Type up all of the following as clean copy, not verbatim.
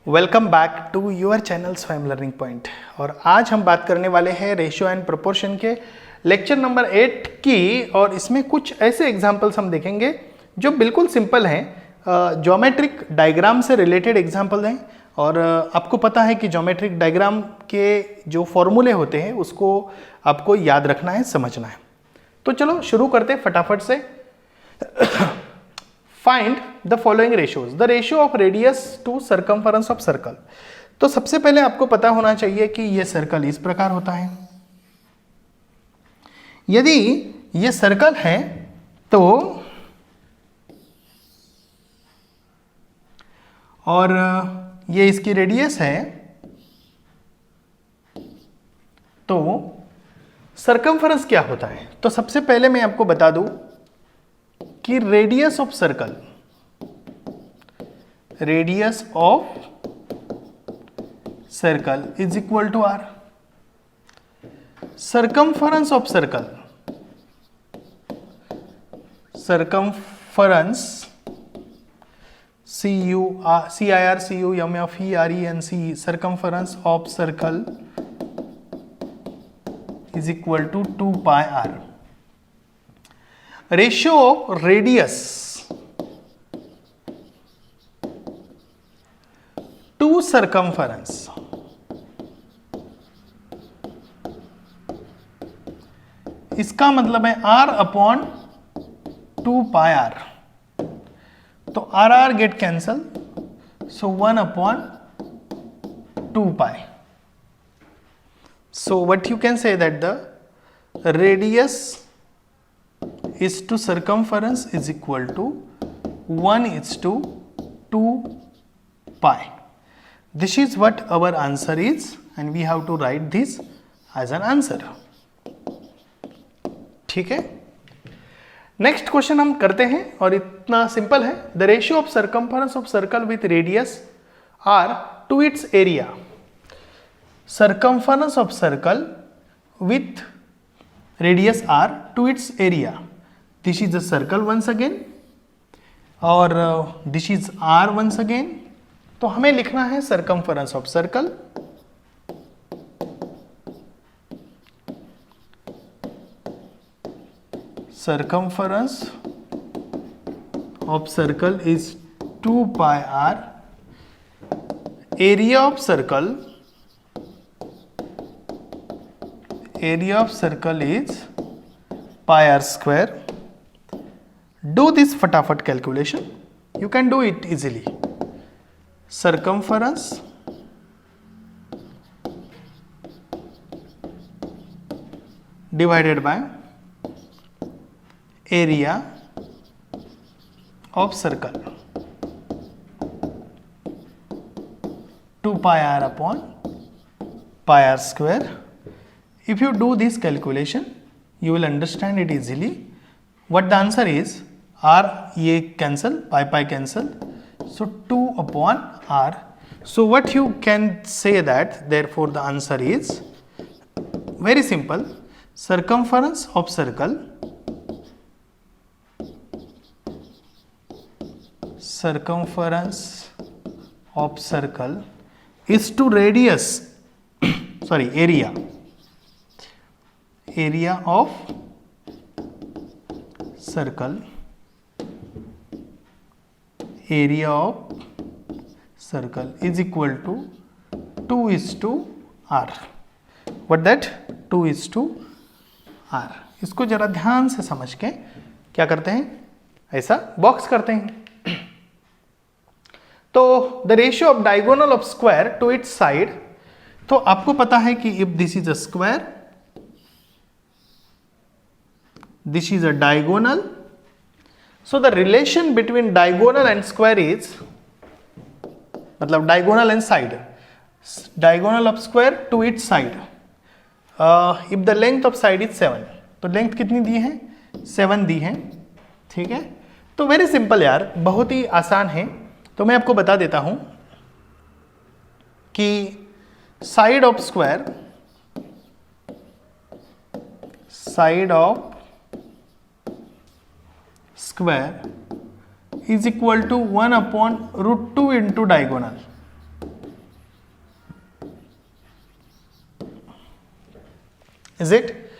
Welcome back to your channel Swayam learning point. और आज हम बात करने वाले हैं रेशियो एंड प्रोपोर्शन के लेक्चर नंबर 8 की। और इसमें कुछ ऐसे एग्जांपल्स हम देखेंगे जो बिल्कुल सिंपल हैं, ज्योमेट्रिक डायग्राम से रिलेटेड एग्जांपल हैं। और आपको पता है कि ज्योमेट्रिक डायग्राम के जो फॉर्मूले होते हैं उसको आपको याद रखना है, समझना है। तो चलो शुरू करते हैं फटाफट से। Find the following ratios. The ratio of radius to circumference of circle. तो सबसे पहले आपको पता होना चाहिए कि यह सर्कल इस प्रकार होता है। यदि यह सर्कल है तो और ये इसकी रेडियस है तो सर्कमफरेंस क्या होता है। तो सबसे पहले मैं आपको बता दूं कि radius of circle is equal to r. Circumference of circle, circumference of circle is equal to 2 pi r. Ratio of radius to circumference, इसका मतलब है r अपॉन 2 पाई आर। तो r r get cancel, so 1 upon 2 pi. So what you can say that the radius is to circumference is equal to 1:2 pi. This is what our answer is and we have to write this as an answer. ठीक है, next question हम करते हैं और इतना simple है। The ratio of circumference of circle with radius r to its area. Circumference of circle with radius r to its area. This is the circle once again और this is R once again। तो हमें लिखना है circumference of circle, circumference of circle is 2 pi R। area of circle is pi R square। Do this फटाफट calculation, you can do it easily। Circumference divided by area of circle, 2 pi r upon pi r square। If you do this calculation, you will understand it easily। What the answer is, r ये cancel, pi pi cancel, so 2 upon r। So what you can say that therefore the answer is very simple। Circumference of circle is to radius sorry area of circle, is equal to 2:r। What that 2:r। इसको जरा ध्यान से समझ के क्या करते हैं, ऐसा बॉक्स करते हैं। तो the ratio of diagonal of square to its side. तो आपको पता है कि if this is a square, this is a diagonal, so the relation between diagonal and square is, मतलब diagonal and side, diagonal of square to its side, if the length of side is 7, तो length कितनी दी है, 7 दी है। ठीक है, तो very simple यार, बहुत ही आसान है। तो मैं आपको बता देता हूं कि side of square, square is equal to 1 upon √2 into diagonal। Is it?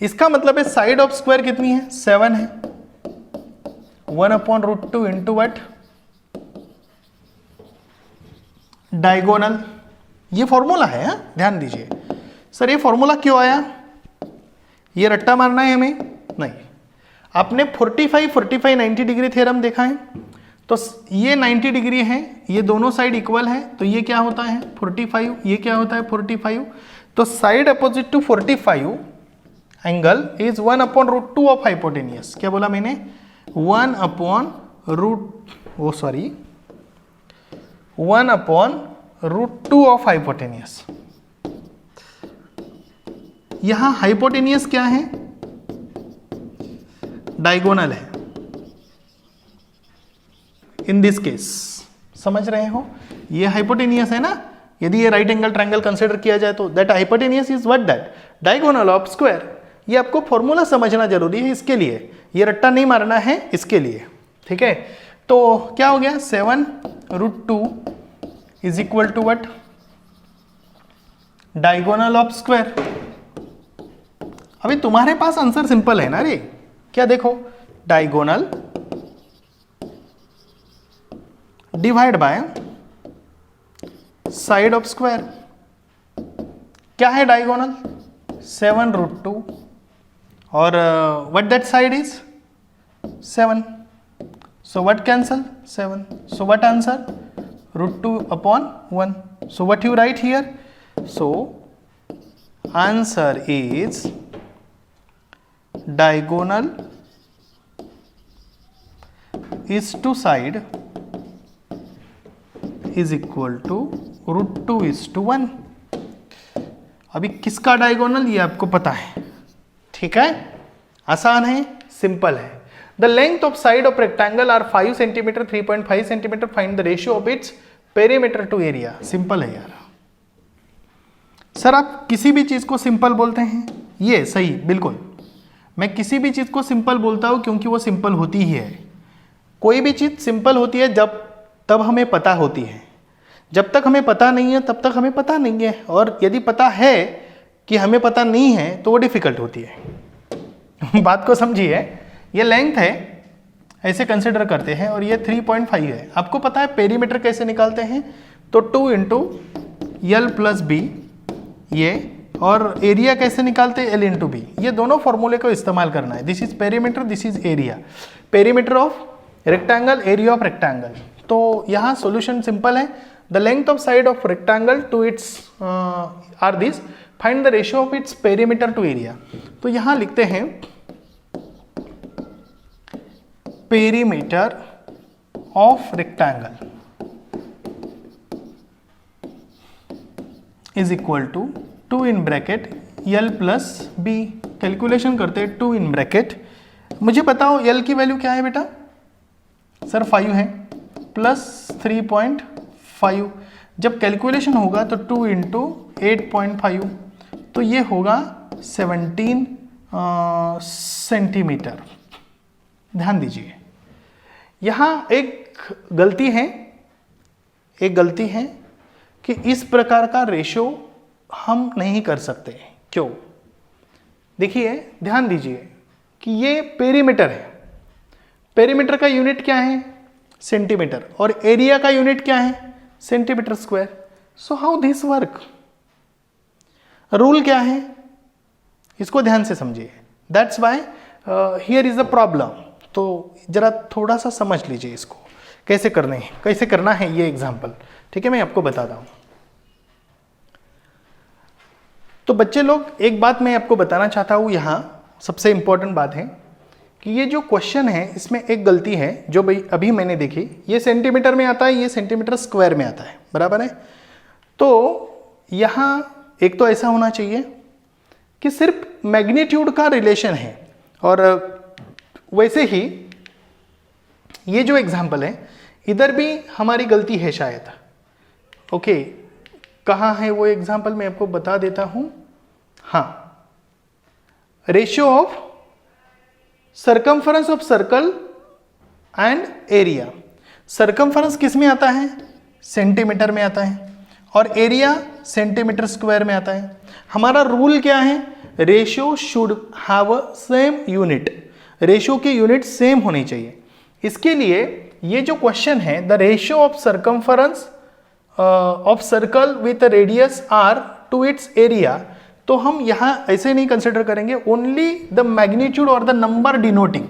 इसका मतलब है साइड ऑफ स्क्वायर कितनी है? 7 है। 1/√2 इंटू वट? डायगोनल। ये फॉर्मूला है, ध्यान दीजिए। सर ये फॉर्मूला क्यों आया? ये रट्टा मारना है हमें? नहीं। आपने 45 90 डिग्री थ्योरम देखा है, तो ये 90 डिग्री है, ये दोनों साइड इक्वल है, तो ये क्या होता है 45, ये क्या होता है 45, तो side opposite to 45 angle is 1/√2 of hypotenuse. क्या बोला मैंने? 1/√2 ऑफ हाइपोटेनियस। यहां हाइपोटेनियस क्या है? डायगोनल है इन दिस केस, समझ रहे हो? ये हाइपोटेनियस है ना, यदि ये राइट एंगल ट्रायंगल कंसीडर किया जाए तो that hypotenuse is what? That diagonal of square. ये आपको फॉर्मूला समझना जरूरी है इसके लिए, ये रट्टा नहीं मारना है इसके लिए, ठीक है? तो क्या हो गया? 7√2 is equal to what? Diagonal of square. अभी तुम्हारे पास आंसर सिंपल है ना रे? क्या देखो, diagonal divide by side of square. क्या है डायगोनल? 7√2 और what that side is 7, so what cancel? 7, so what answer? √2/1. So what you write here? So answer is diagonal is to side is equal to √2:1. अभी किसका diagonal ये आपको पता है, ठीक है? आसान है, सिंपल है। The length of side of rectangle are 5 centimetre, 3.5 centimetre, find the ratio of its perimeter to area. Simple है यार। सर आप किसी भी चीज को सिंपल बोलते हैं, ये सही, बिल्कुल। मैं किसी भी चीज को सिंपल बोलता हूं क्योंकि वो सिंपल होती ही है। कोई भी चीज सिंपल होती है तब हमें पता होती है। जब तक हमें पता नहीं है तब तक हमें पता नहीं है, और यदि पता है कि हमें पता नहीं है तो वो डिफिकल्ट होती है। बात को समझिए। ये लेंथ है, ऐसे कंसिडर करते हैं, और ये 3.5 है। आपको पता है पेरीमीटर कैसे निकालते हैं? तो 2 इंटू एल प्लस बी, ये, और एरिया कैसे निकालते हैं? L into b. ये दोनों फॉर्मूले को इस्तेमाल करना है। This is perimeter, this is area. Perimeter of rectangle, area of rectangle. तो यहाँ सॉल्यूशन सिंपल है। The length of side of rectangle to its are this, find the ratio of its perimeter to area. तो यहाँ लिखते हैं perimeter of rectangle is equal to 2 in bracket l plus b. Calculation करते हैं 2 in bracket. मुझे बताओ L की value क्या है बेटा? सर 5 है, प्लस 3.5। जब कैलकुलेशन होगा तो 2 इंटू 8.5, तो ये होगा 17 सेंटीमीटर। ध्यान दीजिए, यहाँ एक गलती है कि इस प्रकार का रेशो हम नहीं कर सकते। क्यों? देखिए, ध्यान दीजिए कि ये पेरीमीटर है। पेरीमीटर का यूनिट क्या है? सेंटीमीटर। और एरिया का यूनिट क्या है? Centimetre square. So how this work? Rule क्या है? इसको ध्यान से समझिए। That's why here is the problem. तो जरा थोड़ा सा समझ लीजिए इसको, कैसे करना है ये एग्जाम्पल, ठीक है? मैं आपको बताता हूं। तो बच्चे लोग, एक बात मैं आपको बताना चाहता हूं, यहां सबसे इंपॉर्टेंट बात है कि ये जो क्वेश्चन है इसमें एक गलती है जो भाई अभी मैंने देखी। ये सेंटीमीटर में आता है, ये सेंटीमीटर स्क्वायर में आता है, बराबर है? तो यहां एक तो ऐसा होना चाहिए कि सिर्फ मैग्नीट्यूड का रिलेशन है, और वैसे ही ये जो एग्जाम्पल है इधर भी हमारी गलती है शायद। ओके, कहाँ है वो एग्जाम्पल? मैं आपको बता देता हूं। हाँ, ratio of circumference of circle and area. Circumference किस में आता है? सेंटीमीटर में आता है, और एरिया सेंटीमीटर स्क्वायर में आता है। हमारा रूल क्या है? Ratio should have same unit, ratio के यूनिट सेम होनी चाहिए। इसके लिए ये जो क्वेश्चन है, the ratio of circumference of circle with radius r to its area, तो हम यहां ऐसे नहीं कंसिडर करेंगे, ओनली द मैग्नीट्यूड और the number denoting,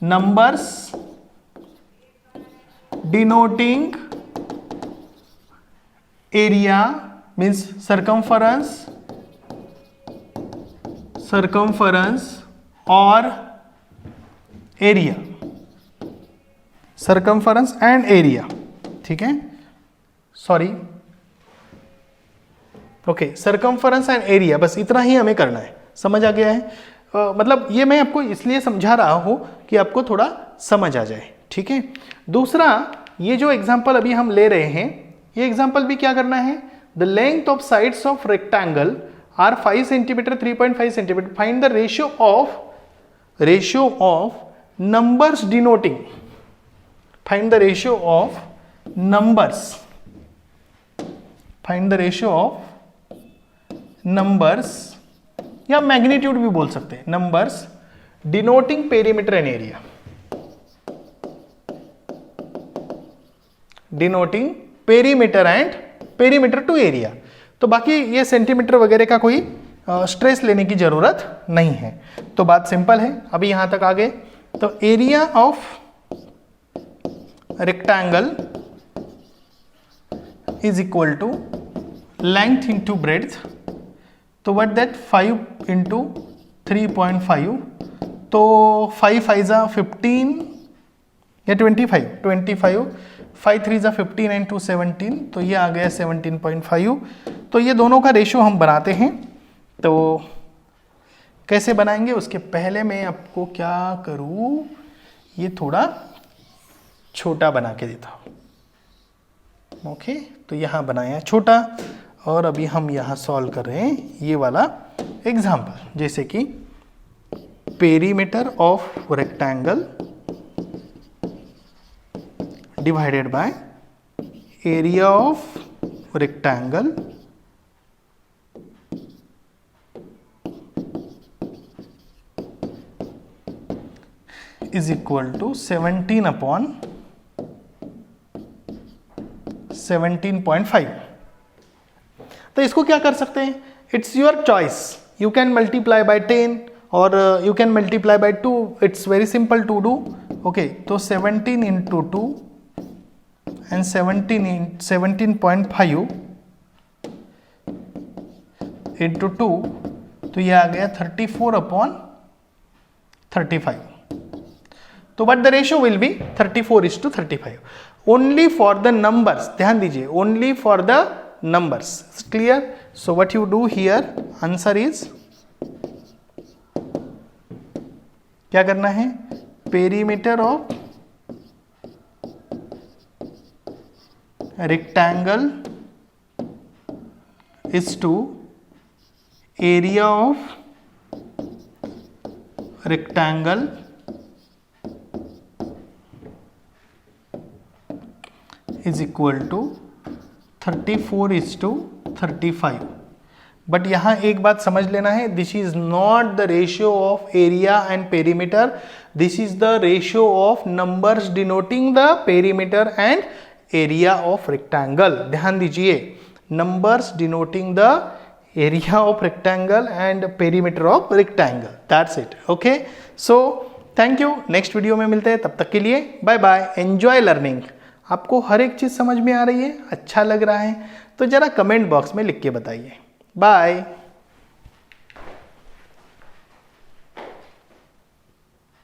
numbers denoting area means circumference और एरिया, circumference एंड एरिया, ठीक है, sorry, okay, circumference and area, बस इतना ही हमें करना है। समझ आ गया है? मतलब ये मैं आपको इसलिए समझा रहा हूं कि आपको थोड़ा समझ आ जाए, ठीक है। दूसरा, ये जो एग्जाम्पल अभी हम ले रहे हैं, ये एग्जाम्पल भी क्या करना है, the length of sides of rectangle are 5 centimetre 3.5 centimetre, find the ratio of numbers denoting, find the ratio of numbers, find the ratio of numbers या मैग्नीट्यूड भी बोल सकते हैं, numbers denoting perimeter and area, denoting perimeter and perimeter to area. तो बाकी ये centimetre वगैरह का कोई स्ट्रेस लेने की जरूरत नहीं है। तो बात सिंपल है, अभी यहां तक आ गए। तो area of rectangle is equal to length into breadth, तो व्हाट दैट 5 इंटू 3.5, तो 5 5 जा 15 या 25, 5 3 जा 15 एंड 2 17, तो ये आ गया 17.5। तो ये दोनों का रेशियो हम बनाते हैं। तो कैसे बनाएंगे, उसके पहले मैं आपको क्या करूं, ये थोड़ा छोटा बना के देता हूं। ओके, तो यहां बनाया छोटा, और अभी हम यहां सॉल्व कर रहे हैं ये वाला एग्जाम्पल, जैसे कि perimeter of rectangle divided by area of rectangle is equal to 17 upon 17.5। तो इसको क्या कर सकते हैं, it's your choice, you can multiply by 10 और you can multiply by 2, it's very simple to do. Okay, तो 17 इंटू 2 and 17.5 into 2, तो ये आ गया 34 upon 35। तो but the ratio will be 34:35 only for the numbers. ध्यान दीजिए, only for the numbers, clear. So what you do here, answer is, क्या करना है, perimeter of rectangle is to area of rectangle is equal to 34:35। But यहां एक बात समझ लेना है, this is not the ratio of area and perimeter, this is the ratio of numbers denoting the perimeter and area of rectangle. ध्यान दीजिए, numbers denoting the area of rectangle and perimeter of rectangle, that's it. Okay, so thank you, next video में मिलते हैं, तब तक के लिए bye bye, enjoy learning. आपको हर एक चीज समझ में आ रही है, अच्छा लग रहा है, तो जरा कमेंट बॉक्स में लिख के बताइए। बाय।